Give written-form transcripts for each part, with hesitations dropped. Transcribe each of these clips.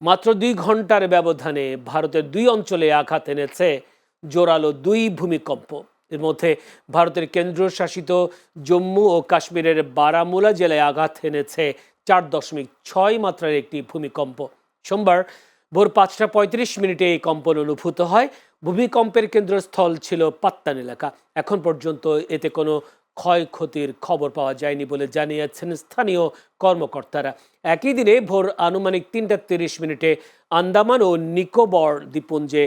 মাত্র ২ ঘন্টার ব্যবধানে ভারতের ২ অঞ্চলে আঘাত এনেছে জোরালো ২ ভূমিকম্প। এর মধ্যে ভারতের কেন্দ্রশাসিত জম্মু ও কাশ্মীরের বারামুলা জেলায় আঘাত এনেছে ৪.৬ মাত্রার একটি ভূমিকম্প। সোমবার ভোর ৫টা ৩৫ মিনিটে এই কম্পন অনুভূত হয়। ভূমিকম্পের কেন্দ্রস্থল ছিল পাত্তান এলাকা। এখন পর্যন্ত এতে কোনো ক্ষয়ক্ষতির খবর পাওয়া যায়নি বলে জানিয়েছেন স্থানীয় কর্মকর্তারা। একই দিনে ভোর আনুমানিক ৩টা ৩০ মিনিটে আন্দামান ও নিকোবর দ্বীপপুঞ্জে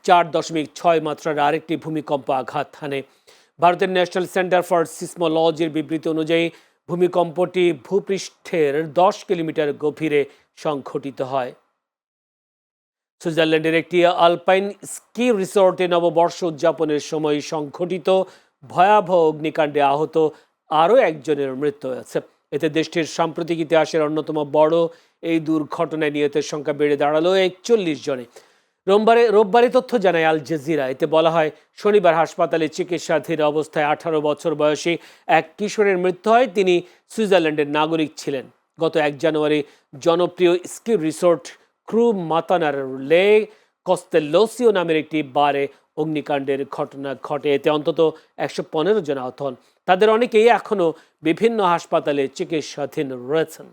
৪.৬ মাত্রার আরেকটি ভূমিকম্প আঘাত হানে। ভারতের ন্যাশনাল সেন্টার ফর সিসমোলজির বিবৃতি অনুযায়ী ভূমিকম্পটি ভূপৃষ্ঠের ১০ কিলোমিটার গভীরে সংঘটিত হয়। সুইজারল্যান্ডের একটি আলপাইন স্কি রিসোর্টে নববর্ষ উদযাপনের সময় সংঘটিত ভয়াবহ অগ্নিকাণ্ডে আহত আরও একজনের মৃত্যু হয়েছে। এতে দেশটির সাম্প্রতিক ইতিহাসের অন্যতম বড় এই দুর্ঘটনায় নিহতের সংখ্যা বেড়ে দাঁড়ালো ৪১ জনে। রোববারে তথ্য জানায় আল জাজিরা। এতে বলা হয়, শনিবার হাসপাতালে চিকিৎসাধীন অবস্থায় ১৮ বছর বয়সী এক কিশোরের মৃত্যু হয়। তিনি সুইজারল্যান্ডের নাগরিক ছিলেন। গত ১ জানুয়ারি জনপ্রিয় স্কি রিসোর্ট ক্রু মাতানার লে কস্তেলোসিও নামের একটি বারে অগ্নিকাণ্ডের ঘটনা ঘটে। এতে অন্তত ১১৫ জন আহত হন। তাদের অনেকেই এখনও বিভিন্ন হাসপাতালে চিকিৎসাধীন রয়েছেন।